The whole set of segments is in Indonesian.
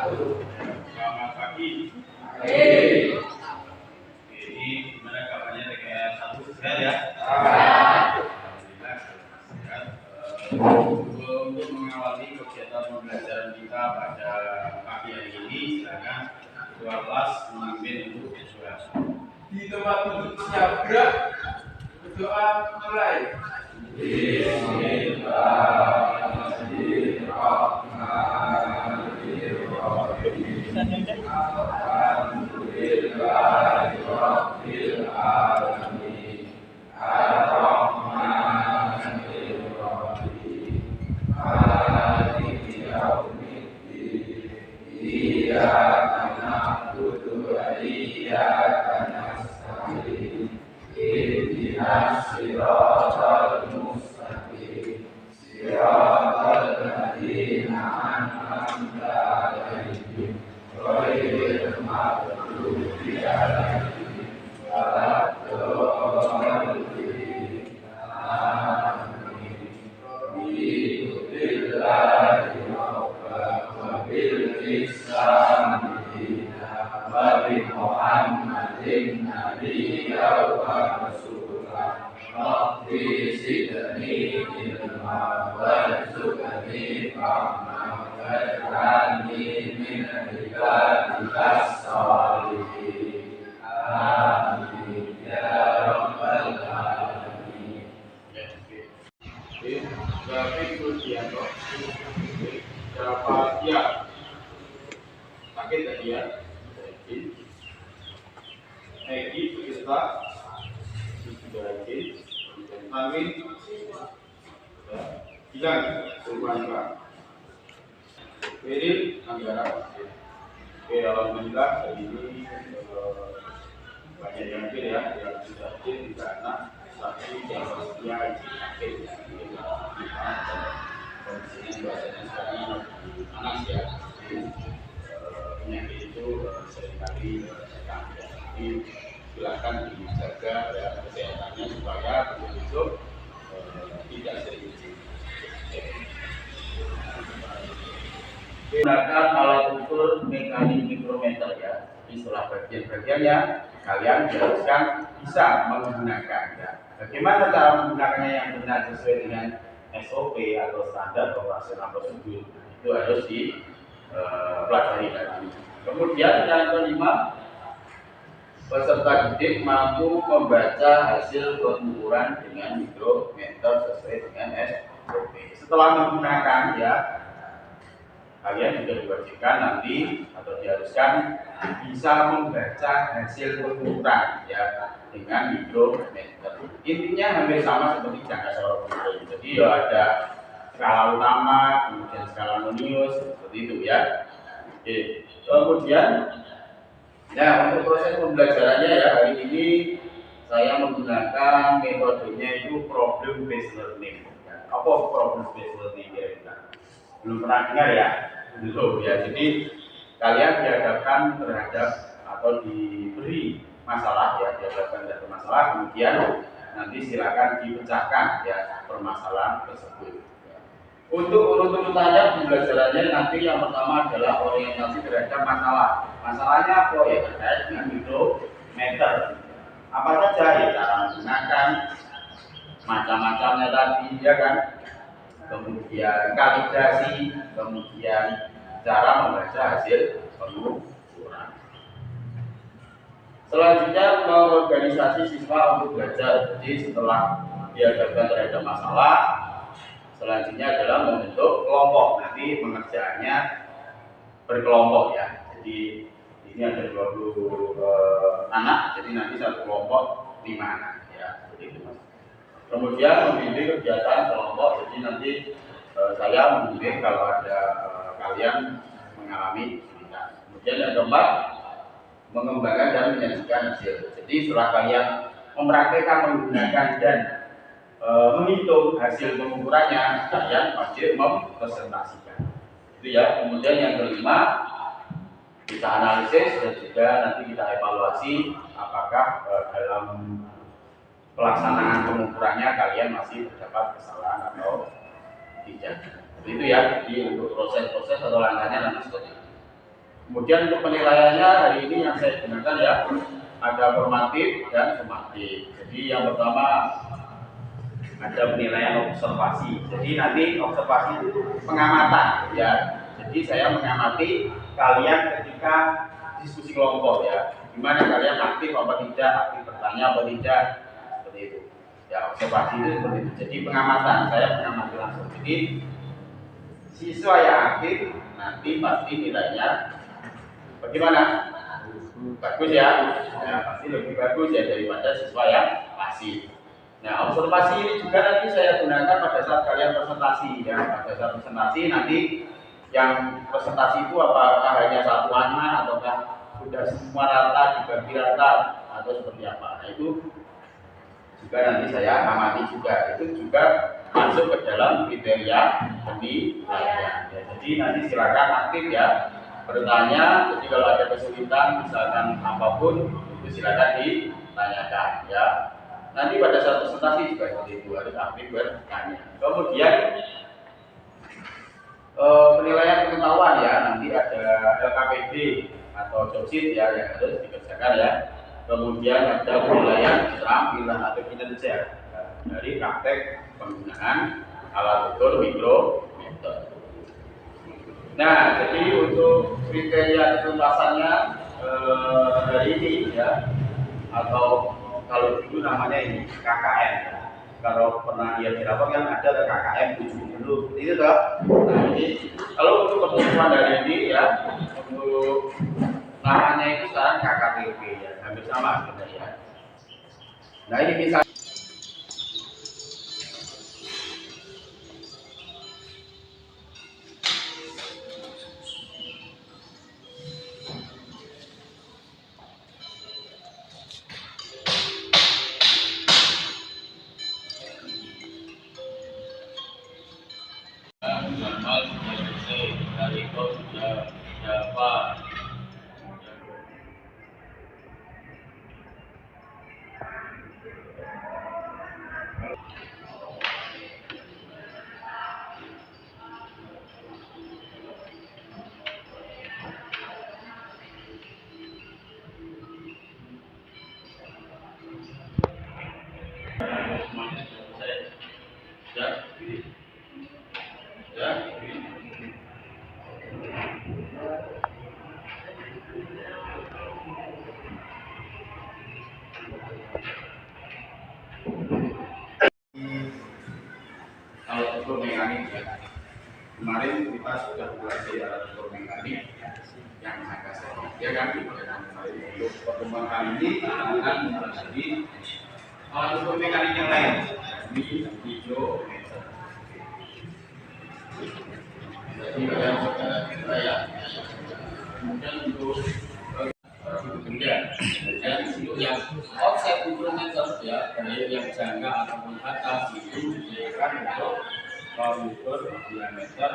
Selamat pagi. Ini gimana kabarnya dengan satu sehat ya? Alhamdulillah sehat. Untuk mengawali kegiatan pembelajaran kita pada pagi hari ini, silakan ketua kelas memimpin untuk doa. Di tempat duduk siap gerak, berdoa mulai. Sakit tadi ya, Egi kita Amin, hilang perubahan Beril Anggara. Oke, alhamdulillah hari ini banyak yang hadir ya, yang sudah hadir karena tapi yang pastinya hadir kondisinya bahasanya sekarang lebih panas ya. Penyakit itu seringkali jadi silakan dijaga ya, kesehatannya supaya besok tidak sering. Gunakan alat ukur mekanik mikrometer ya. Istilah bagian-bagiannya kalian diharuskan bisa menggunakan ya. Bagaimana cara menggunakannya yang benar sesuai dengan SOP atau standar operasional prosedur itu harus dipelajari lagi. Kemudian yang kelima, peserta didik mampu membaca hasil pengukuran dengan mikrometer sesuai dengan SOP. Setelah menggunakan ya, kalian juga diwajibkan nanti atau diharuskan bisa membaca hasil pengukuran ya dengan mikrometer. Intinya hampir sama seperti jangka sorot. Jadi ya ada skala utama, kemudian skala nonius seperti itu ya. Oke. Kemudian, nah untuk proses pembelajarannya ya hari ini saya menggunakan metodenya itu problem based learning. Apa problem based learning kira-kira? Belum pernah dengar ya? Belum ya. Jadi kalian dihadapkan terhadap atau diberi masalah ya, dihadapkan terhadap masalah, kemudian nanti silakan dipecahkan ya permasalahan tersebut. Untuk urut-urutannya pembelajarannya nanti yang pertama adalah orientasi terhadap masalah. Masalahnya apa ya? Terkait dengan mikrometer. Apa saja ya cara menggunakan macam-macamnya tadi ya kan? Kemudian kalibrasi, kemudian cara membaca hasil pengukuran. Selanjutnya mengorganisasi siswa untuk belajar. Jadi setelah dihadapkan terhadap masalah, selanjutnya adalah membentuk kelompok. Nanti pengerjaannya berkelompok ya. Jadi ini ada 20 anak, jadi nanti satu kelompok 5 anak ya. Seperti itu. Kemudian membimbing kegiatan kelompok, jadi nanti saya membimbing kalau ada kalian mengalami kesulitan. Kemudian yang keempat, mengembangkan dan menyajikan hasil. Jadi setelah kalian mempraktikkan menggunakan dan menghitung hasil pengukurannya, kalian wajib mempresentasikan. Itu ya. Kemudian yang kelima, kita analisis dan juga nanti kita evaluasi apakah dalam pelaksanaan pengukurannya kalian masih terdapat kesalahan atau tidak. Itu ya. Jadi untuk proses-proses atau langkahnya nanti seperti itu. Kemudian untuk penilaiannya hari ini yang saya gunakan ya ada formatif dan sumatif. Jadi yang pertama ada penilaian observasi. Jadi nanti observasi itu pengamatan ya. Jadi saya mengamati kalian ketika diskusi kelompok ya. Gimana kalian aktif apa tidak, aktif bertanya apa tidak, seperti itu. Ya observasi itu seperti itu. Jadi pengamatan, saya mengamati langsung. Jadi siswa yang aktif nanti pasti nilainya bagaimana? Bagus ya. Ya pasti lebih bagus ya daripada siswa yang pasif. Nah, observasi ini juga nanti saya gunakan pada saat kalian presentasi ya. Pada saat presentasi nanti yang presentasi itu apakah hanya satu anak ataukah sudah semua rata dibagi rata atau seperti apa. Nah, itu juga nanti saya amati juga. Itu juga masuk ke dalam kriteria penilaian. Ya, jadi nanti silakan aktif ya. Bertanya, jadi kalau ada kesulitan misalkan apapun itu silakan ditanyakan ya. Nanti pada saat presentasi juga seperti itu harus aktif bertanya. Kemudian penilaian pengetahuan ya, nanti ada LKPD atau job sheet ya yang harus dikerjakan ya. Kemudian ada penilaian keterampilan atau kinerja dari praktek penggunaan alat ukur mikrometer. Nah, jadi untuk kriteria ketuntasannya hari ini ya, atau kalau dulu namanya ini KKM. Kalau pernah lihat di rapor kan ada KKM 70 itu toh. Nah, ini kalau untuk ketentuan dari ini ya, untuk namanya itu sekarang KKTP ya, hampir sama sebenarnya. Nah, ini bisa normal dari kau sudah dapat. Kalau ukur mekanik ya, kemarin kita sudah belajar alat ukur mekanik yang agak sering, ya kan? Untuk pertemuan kali ini akan mempelajari alat ukur mekanik yang lain, ini hidrometer. Jadi kalian kita ya. Kemudian untuk benda, dan untuk yang offset hidrometer ya, baik yang jangka ataupun atas itu digunakan untuk mengukur diameter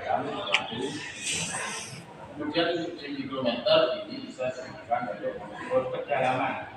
yang tertentu. Kemudian untuk hidrometer ini bisa digunakan untuk mengukur kedalaman.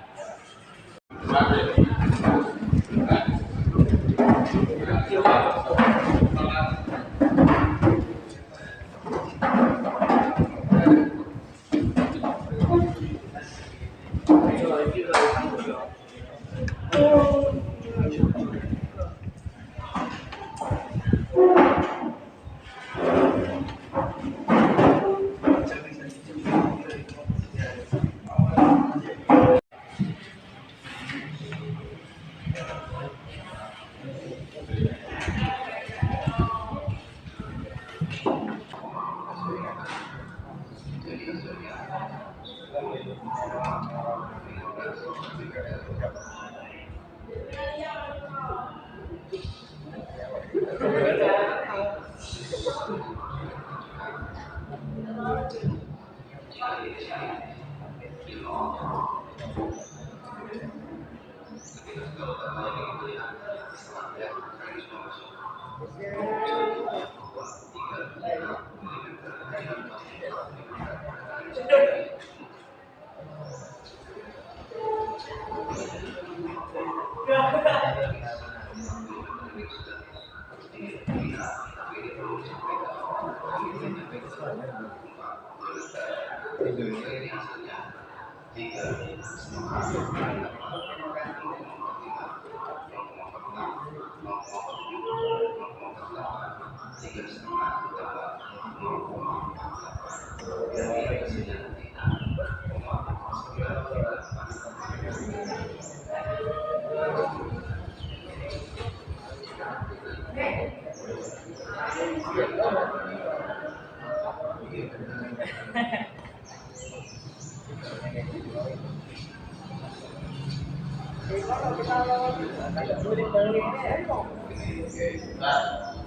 Nah,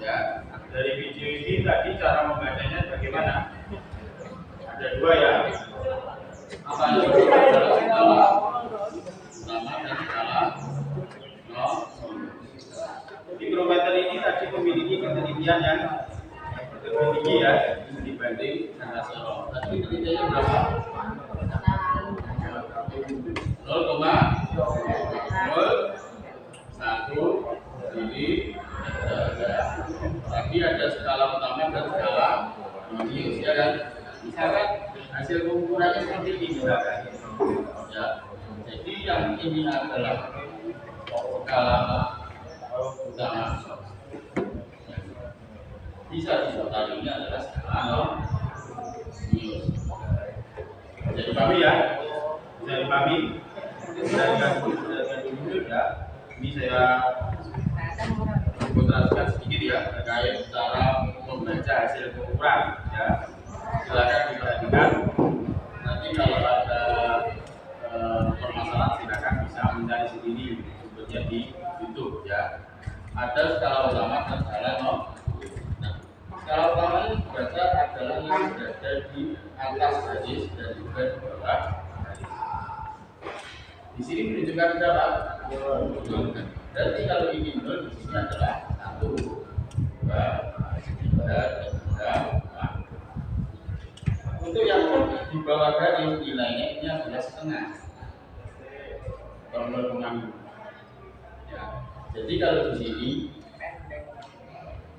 ya, dari video ini tadi cara membacanya bagaimana? Ada dua ya. Apa itu adalah skala utama dan skala nol. Mikrometer ini tadi memiliki ketelitian yang lebih tinggi ya dibanding nasional. Tadi ketelitiannya berapa? 0,01 ini tapi ada skala utama dan skala minus ya kan? Misalkan hasil pengukurannya seperti ini misalkan ya. Jadi yang ini adalah skala utama, bisa disebut ini adalah skala minus. Bisa dipahami ya? Bisa dipahami? Bisa diganti dulu ya. Ini saya kontraskan sedikit ya terkait cara membaca hasil pengukuran ya. Silakan diperhatikan. Nanti kalau ada permasalahan silakan bisa mencari sendiri sumbernya di YouTube ya. Ada skala utama dan skala nol. Nah, skala utama ini dibaca adalah yang berada di atas garis dan juga di bawah garis. Di sini menunjukkan berapa? Berarti kalau ini 0 di sini adalah 1, 2, 3, dan 4. Untuk yang di bawah garis nilainya ini adalah setengah. Kalau 0,5. Ya. Jadi kalau di sini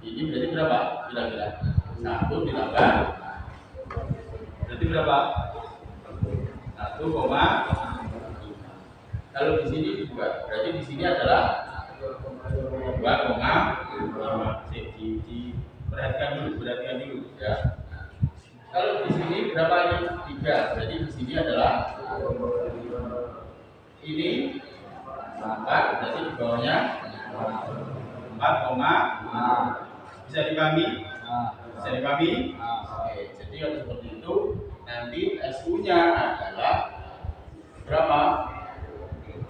ini berarti berapa? Kira-kira 1 ditambah. Berarti berapa? 1,5. Kalau di sini 2, berarti di sini adalah 2,5. Perhatikan dulu ya. Kalau di sini berapa ini? 3, berarti di sini adalah ini 4, berarti di bawahnya 4, bisa dipahami? Bisa dipahami? Oke, jadi kalau seperti itu nanti SU-nya adalah berapa?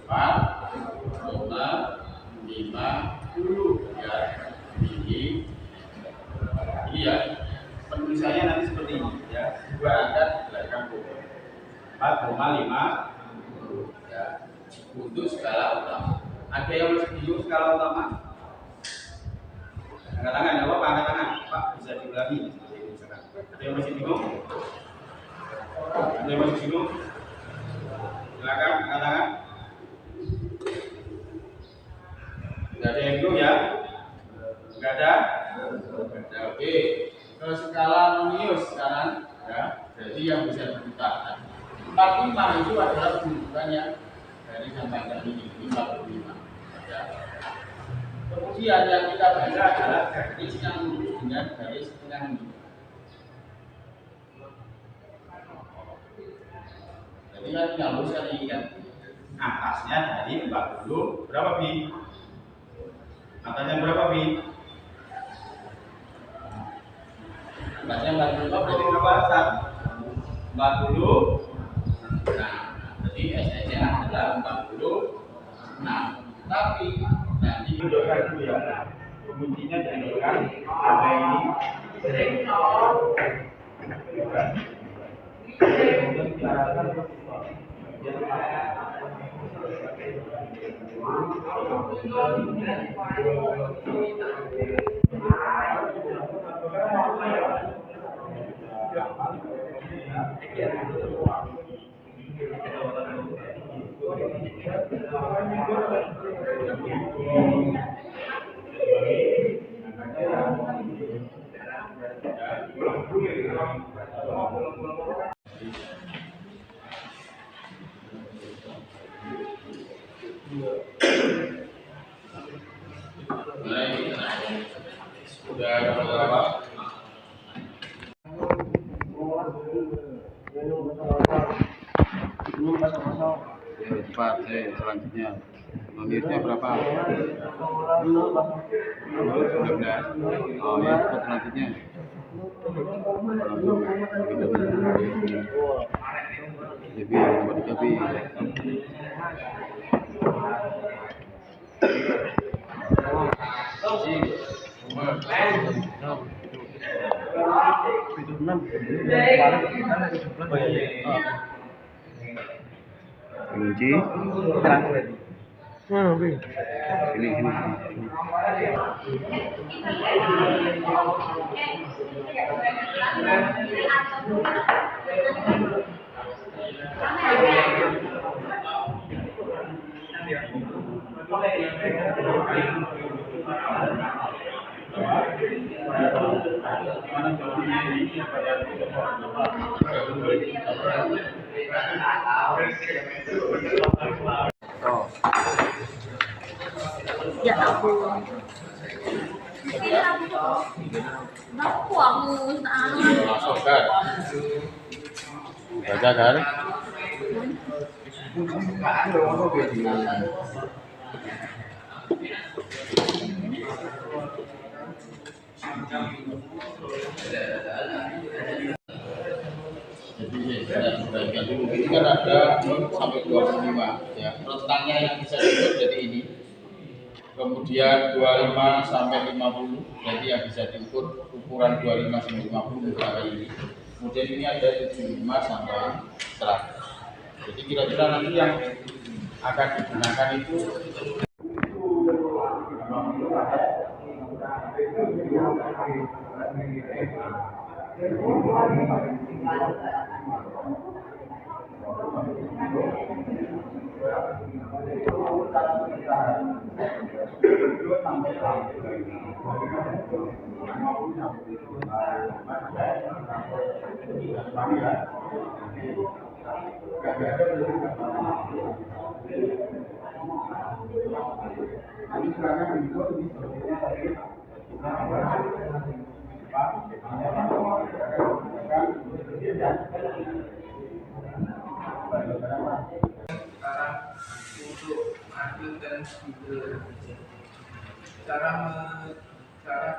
4,50 ya. Ini ya penulisannya nanti seperti ini ya, 2 angka di belakang 4,50 ya untuk skala utama. Ada yang masih bingung skala utama? Angkat tangan, nggak apa-apa, angkat tangan Pak, bisa diulangi seperti ini misalkan. Ada yang masih bingung? Ada yang masih bingung? Silakan angkat tangan. Tidak ada yang bingung ya? Enggak ada? Oke. Ke skala minus sekarang ya. Jadi yang bisa diputar. 45 itu adalah rujukannya dari sampai ke ini 45 ya. Kemudian yang kita baca adalah garis yang lurus dengan garis tengah ini. Jadi kan nggak usah diingat. Atasnya dari 40 berapa Bi? Atasnya berapa Bi? Atasnya 45 berarti berapa? 40. Nah, jadi SE-nya adalah 40. Nah, tapi nanti tunjukkan dulu ya. Kuncinya tunjukkan sampai ini. Kemudian diarahkan ke Nah, ini sudah berapa? Ya, cepat, selanjutnya. Nominnya berapa? 12. Oh ya, cepat selanjutnya. Lebih, nomor 3 kunci sini. Ya ampun. Aku masuk kan? Baca kan? Jadi sebagian dulu ini kan ada 0 sampai 25 ya. Rentangnya yang bisa diukur jadi ini. Kemudian 25 sampai 50, jadi yang bisa diukur ukuran 25 sampai 50 kayak ini. Kemudian ini ada 75 sampai 100. Jadi kira-kira nanti yang akan digunakan itu untuk adil dan jujur. Cara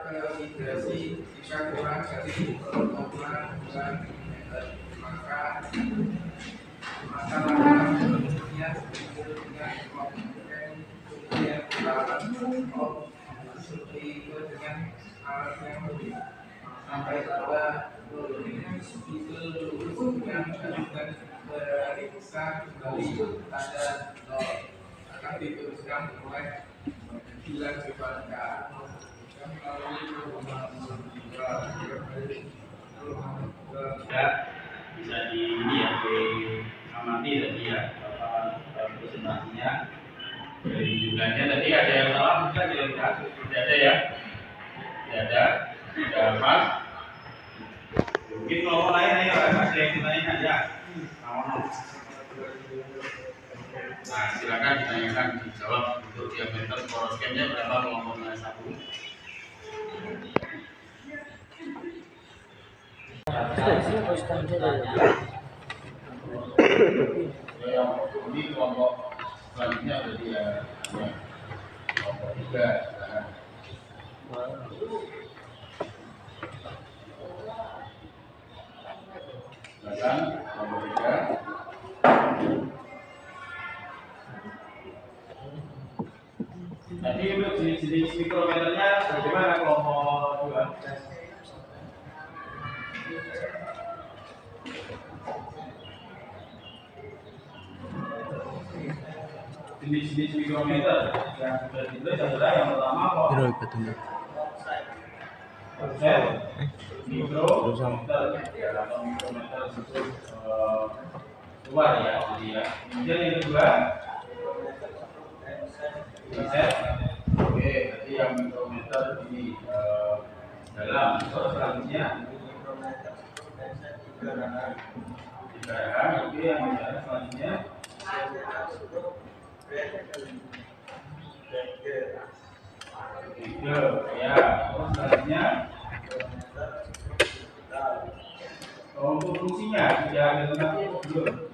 keimigrasi jika kurang dari 0,2 meter, maka langkah-langkahnya sesuai dengan kemudian alat seperti itu dengan alat yang lebih sampai pada itu lurus yang dan periksa kembali tanda 0 akan diteruskan oleh bilang kepada ya bisa di ini ya diamati tadi ya presentasinya dari jumlahnya tadi ada yang salah mungkin tidak ada ya tidak ada sudah pas mungkin kalau lain ayo ada yang ditanyakan ya nah silakan ditanyakan dijawab untuk diameter poroskennya berapa kelompoknya 1. Ini kelompok selanjutnya jadi ya kelompok 3 silakan kelompok 3. Nanti untuk jenis-jenis mikrometernya bagaimana kelompok 2? Jenis-jenis mikrometer yang sudah ditulis adalah yang pertama mikrometer atau mikrometer itu luar ya, jadi ya. Kemudian yang kedua set. Oke, berarti yang mikrometer ini dalam. Terus selanjutnya 3 oke, yang bicara selanjutnya 3 ya. Terus selanjutnya untuk fungsinya tidak ada lengkapnya belum.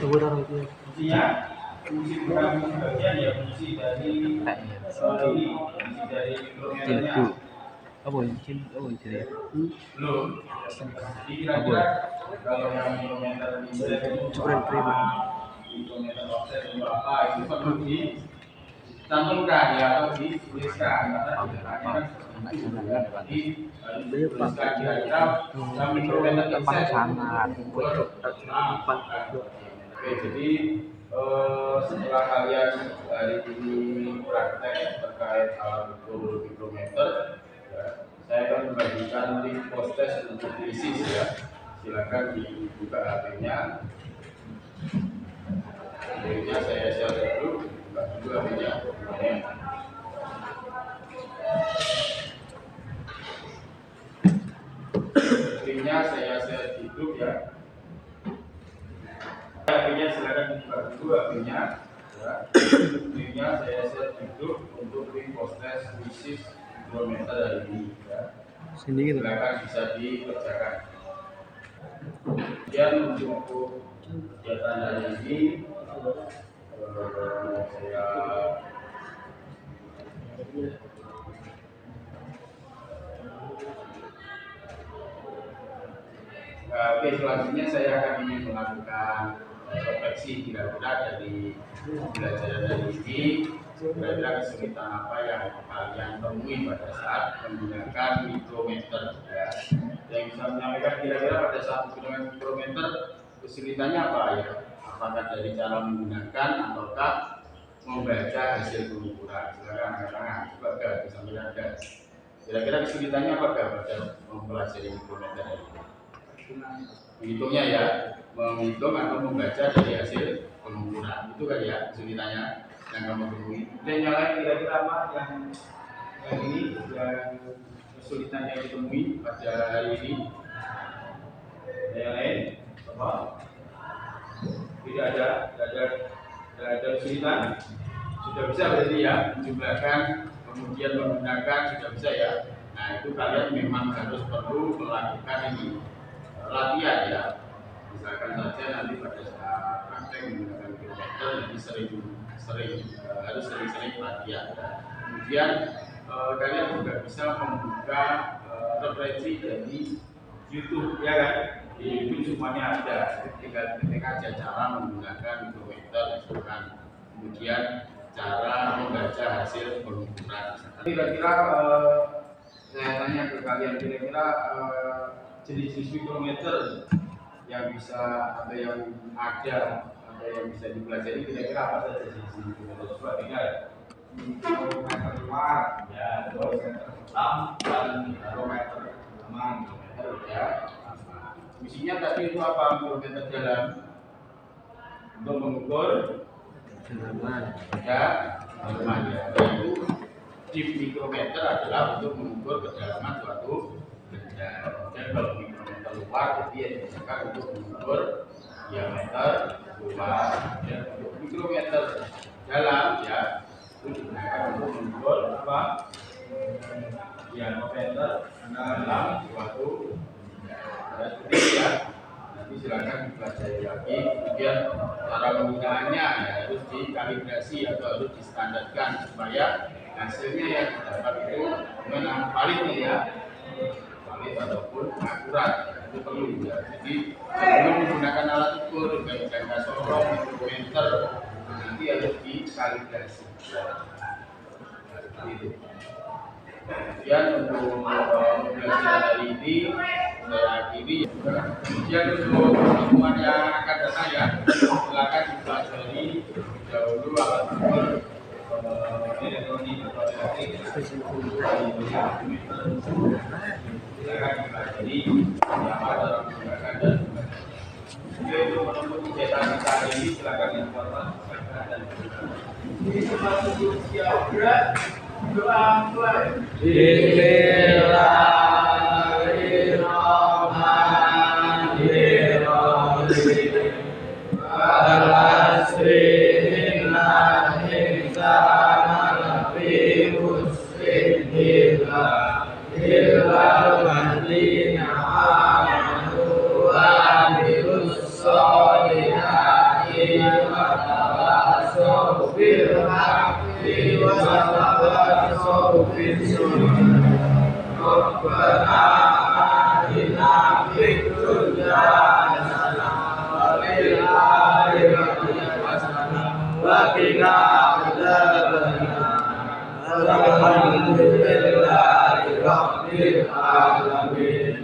Fungsinya fungsi bukan bagian ya, fungsi dari ini, fungsi dari mikrometernya belum. Jadi kira-kira kalau yang mikrometer ini mikrometer offset itu apa, itu perlu dicantumkan ya, atau dituliskan karena kan jadi tuliskan kira-kira mikrometer offset. Oke, jadi setelah kalian hari ini praktek terkait alat ukur mikrometer, ya, saya akan membagikan link post test untuk thesis ya. Silakan dibuka HP-nya. Linknya saya share dulu, buka dulu HP-nya. Linknya saya share di grup ya. HP-nya silakan dibuka dulu HP-nya. Ya. Linknya saya share di grup untuk link post test thesis mikrometer hari ini ya. Silakan bisa dikerjakan. Kemudian untuk kegiatan hari ini oke, selanjutnya saya akan ingin melakukan refleksi kira-kira dari pembelajaran hari ini. Kira-kira kesulitan apa yang kalian temui pada saat menggunakan mikrometer ya. Yang bisa menyampaikan kira-kira pada saat menggunakan mikrometer kesulitannya apa ya? Apakah dari cara menggunakan ataukah membaca hasil pengukuran? Silakan angkat tangan, disampaikan guys. Kira-kira kesulitannya apakah pada mempelajari mikrometer ini? Menghitungnya ya, menghitung atau membaca dari hasil pengukuran itu kan ya kesulitannya yang kamu temui. Dan yang lain kira-kira apa yang ini yang kesulitan yang ditemui pada hari ini? Yang lain apa? Tidak ada kesulitan. Sudah bisa berarti ya menjumlahkan kemudian menggunakan sudah bisa ya. Nah itu kalian memang harus perlu melakukan ini latihan ya. Misalkan saja nanti pada saat praktek menggunakan kilometer jadi harus sering-sering latihan. Kemudian kalian juga bisa membuka referensi dari YouTube ya kan. Di YouTube semuanya ada. Tinggal ketik aja cara menggunakan kilometer misalkan. Kemudian cara membaca hasil pengukuran. Kira-kira saya tanya ke kalian kira-kira jenis-jenis mikrometer yang bisa ada yang bisa dipelajari kira-kira apa saja jenis mikrometer? Coba tinggal mikrometer luar ya, mikrometer dalam dan mikrometer aman ya. Fungsinya tadi itu apa mikrometer dalam? Untuk mengukur kedalaman ya, kedalaman ya. Yaitu deep mikrometer adalah untuk mengukur kedalaman suatu benda. Dan kalau mikrometer luar jadi yang digunakan untuk mengukur diameter luas. Dan untuk mikrometer dalam ya itu digunakan untuk mengukur apa? Diameter dalam suatu benda. Ya. Nanti silakan dipelajari lagi. Kemudian cara penggunaannya ya, harus dikalibrasi atau harus distandarkan supaya hasilnya yang didapat itu memang validnya ya. Ataupun akurat itu perlu ya. Jadi sebelum menggunakan alat ukur baik jangka sorong mikrometer nanti harus dikalibrasi ya. Seperti itu. Kemudian untuk pembelajaran hari ini saya akhiri. Kemudian untuk pertemuan yang akan datang ya silakan dipelajari dahulu alat ukur elektronik jadi apa dalam menggunakan dan untuk menempuh kegiatan kita hari ini silakan informasi dan Ini tempat duduk siap gerak. Doa mulai. Alhamdulillahirabbil alamin.